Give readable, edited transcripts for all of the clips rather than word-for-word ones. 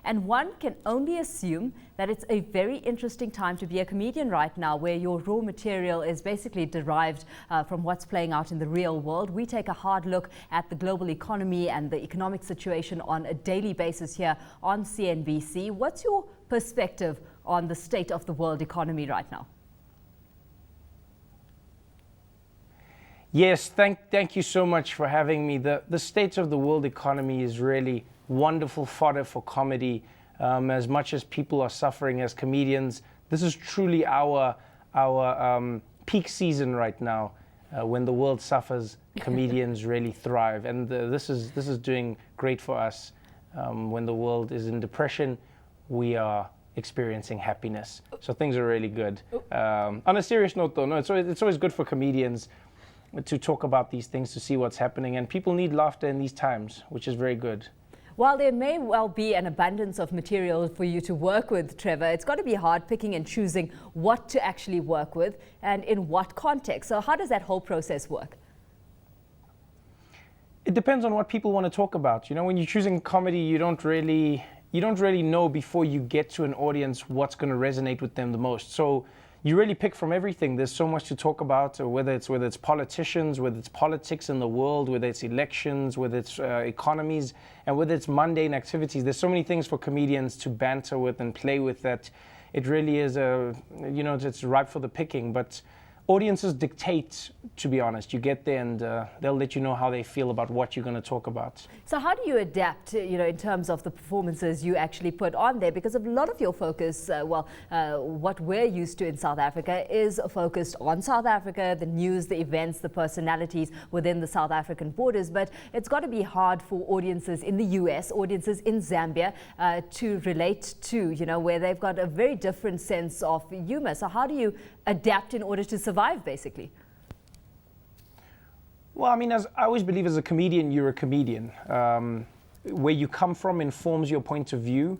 And one can only assume that it's a very interesting time to be a comedian right now, where your raw material is basically derived from what's playing out in the real world. We take a hard look at the global economy and the economic situation on a daily basis here on CNBC. What's your perspective on the state of the world economy right now? Yes, thank you so much for having me. The state of the world economy is really wonderful fodder for comedy. As much as people are suffering as comedians, this is truly our peak season right now. When the world suffers, comedians really thrive, and this is doing great for us. When the world is in depression, we are experiencing happiness. So things are really good. On a serious note, though, no, it's always good for comedians to talk about these things, to see what's happening, and people need laughter in these times, which is very good. While there may well be an abundance of material for you to work with, Trevor, it's got to be hard picking and choosing what to actually work with and in what context. So how does that whole process work? It depends on what people want to talk about. You know, when you're choosing comedy, you don't really know before you get to an audience what's going to resonate with them the most. So you really pick from everything. There's so much to talk about, whether it's politicians, whether it's politics in the world, whether it's elections, whether it's economies, and whether it's mundane activities. There's so many things for comedians to banter with and play with that it really is it's ripe for the picking. But audiences dictate, to be honest. You get there and they'll let you know how they feel about what you're going to talk about. So how do you adapt, in terms of the performances you actually put on there? Because a lot of your focus, what we're used to in South Africa is focused on South Africa, the news, the events, the personalities within the South African borders. But it's got to be hard for audiences in the US, audiences in Zambia to relate to, where they've got a very different sense of humor. So how do you adapt in order to survive, basically? Well, I mean, as I always believe, as a comedian, you're a comedian. Where you come from informs your point of view,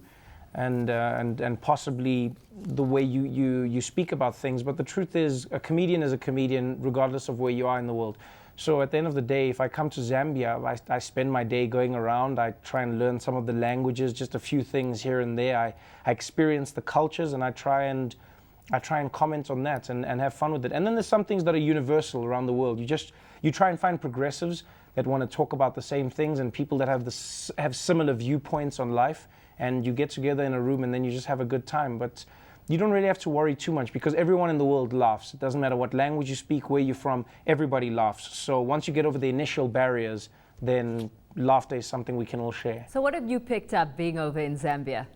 and possibly the way you speak about things. But the truth is a comedian, regardless of where you are in the world. So at the end of the day, if I come to Zambia, I spend my day going around. I try and learn some of the languages, just a few things here and there. I experience the cultures, and I try and comment on that and have fun with it. And then there's some things that are universal around the world. You try and find progressives that want to talk about the same things, and people that have similar viewpoints on life, and you get together in a room and then you just have a good time. But you don't really have to worry too much, because everyone in the world laughs. It doesn't matter what language you speak, where you're from, everybody laughs. So once you get over the initial barriers, then laughter is something we can all share. So what have you picked up being over in Zambia?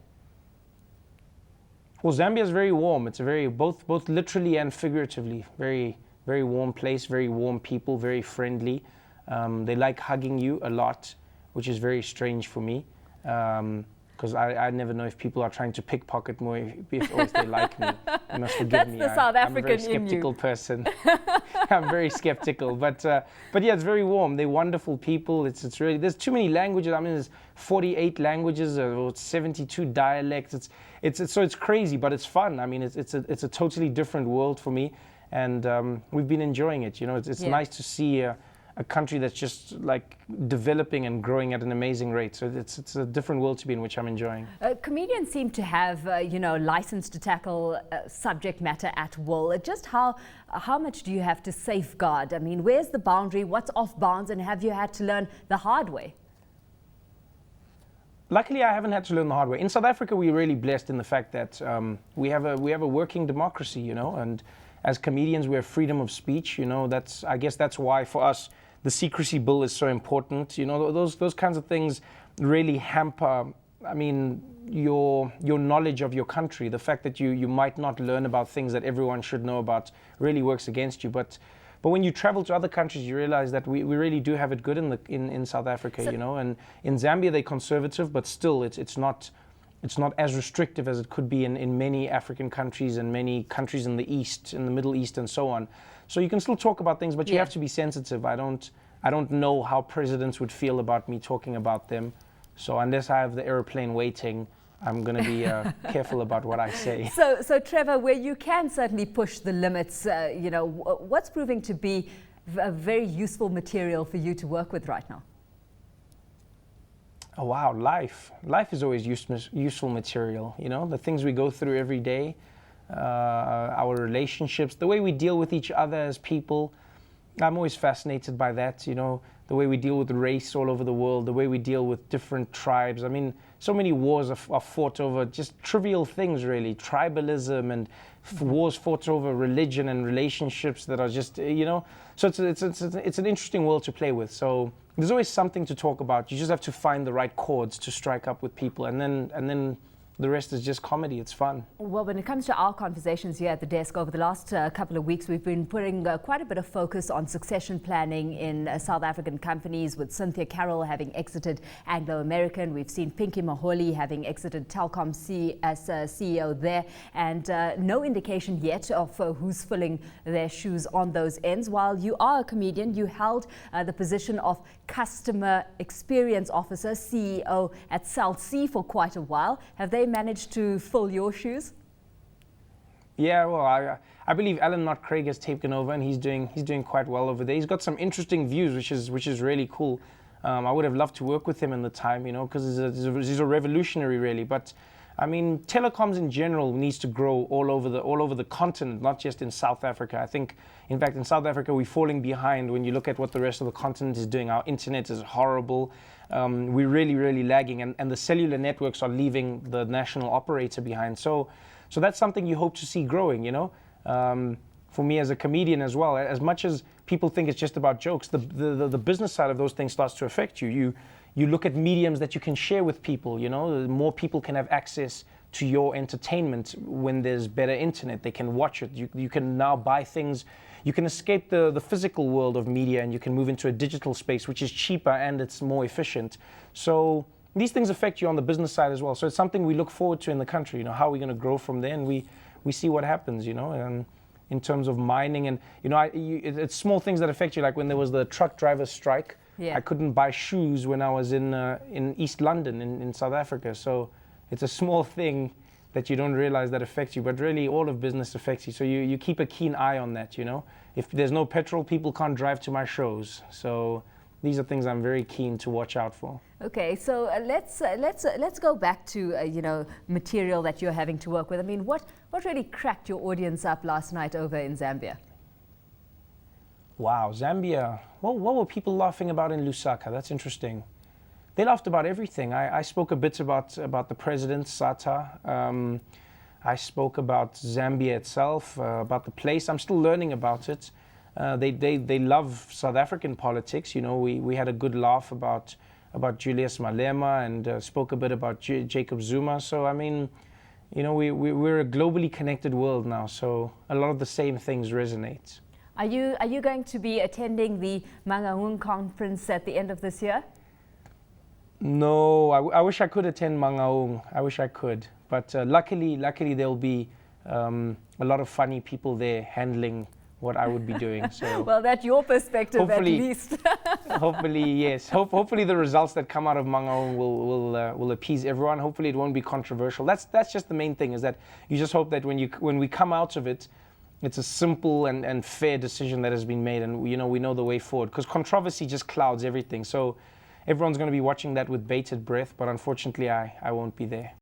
Well, Zambia is very warm. It's a very, both literally and figuratively, very, very warm place, very warm people, very friendly. They like hugging you a lot, which is very strange for me, because I never know if people are trying to pickpocket me or if they like me. You must forgive me. That's the South African I'm a very skeptical person. I'm very skeptical, but yeah, it's very warm. They're wonderful people. It's really, there's too many languages. I mean, there's 48 languages or 72 dialects. So it's crazy, but it's fun. I mean, it's a totally different world for me, and we've been enjoying it. It's nice to see a country that's just like developing and growing at an amazing rate. So it's a different world to be in, which I'm enjoying. Comedians seem to have, license to tackle subject matter at will. Just how much do you have to safeguard? I mean, where's the boundary? What's off bounds? And have you had to learn the hard way? Luckily, I haven't had to learn the hard way. In South Africa, we're really blessed in the fact that we have a working democracy, and as comedians, we have freedom of speech. I guess that's why for us the secrecy bill is so important. Those kinds of things really hamper, I mean, your knowledge of your country. The fact that you might not learn about things that everyone should know about really works against you. But when you travel to other countries, you realize that we really do have it good in South Africa, And in Zambia, they're conservative, but still, it's not as restrictive as it could be in many African countries and many countries in the East, in the Middle East, and so on. So you can still talk about things, but you have to be sensitive. I don't know how presidents would feel about me talking about them. So unless I have the airplane waiting, I'm going to be careful about what I say. So Trevor, where you can certainly push the limits, what's proving to be a very useful material for you to work with right now? Oh wow, life. Life is always useful material. You know, the things we go through every day, our relationships, the way we deal with each other as people. I'm always fascinated by that. You know, the way we deal with race all over the world, the way we deal with different tribes. I mean, so many wars are fought over just trivial things, really. Tribalism and wars fought over religion and relationships that are just, you know. So it's an interesting world to play with. So there's always something to talk about. You just have to find the right chords to strike up with people, and then the rest is just comedy. It's fun. Well, when it comes to our conversations here at the desk over the last couple of weeks, we've been putting quite a bit of focus on succession planning in South African companies, with Cynthia Carroll having exited Anglo American. We've seen Pinky Maholi having exited Telkom as CEO there, and no indication yet of who's filling their shoes on those ends. While you are a comedian, you held the position of Customer Experience Officer, CEO at Cell C for quite a while. Have they managed to fill your shoes? Yeah, well, I believe Alan Knott Craig has taken over, and he's doing quite well over there. He's got some interesting views, which is really cool. I would have loved to work with him in the time, you know, because he's a revolutionary, really. But I mean, telecoms in general needs to grow all over the continent, not just in South Africa. I think, in fact, in South Africa, we're falling behind when you look at what the rest of the continent is doing. Our internet is horrible. We're really lagging, and the cellular networks are leaving the national operator behind. So that's something you hope to see growing, you know. For me as a comedian as well, as much as people think it's just about jokes, the business side of those things starts to affect you. You look at mediums that you can share with people, you know. More people can have access to your entertainment when there's better internet. They can watch it. You can now buy things. You can escape the physical world of media, and you can move into a digital space, which is cheaper and it's more efficient. So these things affect you on the business side as well. So it's something we look forward to in the country, you know, how are we going to grow from there, and we see what happens, you know. And in terms of mining, and you know, it's small things that affect you, like when there was the truck driver strike. Yeah. I couldn't buy shoes when I was in East London in South Africa. So it's a small thing that you don't realize that affects you, but really all of business affects you. So you keep a keen eye on that, you know. If there's no petrol, people can't drive to my shows. So these are things I'm very keen to watch out for. Okay, so let's go back to you know, material that you're having to work with. I mean, what really cracked your audience up last night over in Zambia? Wow, Zambia. What were people laughing about in Lusaka? That's interesting. They laughed about everything. I spoke a bit about the president, Sata. I spoke about Zambia itself, about the place. I'm still learning about it. They love South African politics. You know, we had a good laugh about Julius Malema, and spoke a bit about Jacob Zuma. So I mean, you know, we're a globally connected world now. So a lot of the same things resonate. Are you going to be attending the Mangaung conference at the end of this year? No, I wish I could attend Mangaung. I wish I could, but luckily there'll be a lot of funny people there handling what I would be doing. So well, that's your perspective at least. Hopefully, yes. Hopefully the results that come out of Mangaung will appease everyone. Hopefully it won't be controversial. That's just the main thing, is that you just hope that when we come out of it, it's a simple and fair decision that has been made, and you know, we know the way forward, because controversy just clouds everything. So everyone's going to be watching that with bated breath, but unfortunately I won't be there.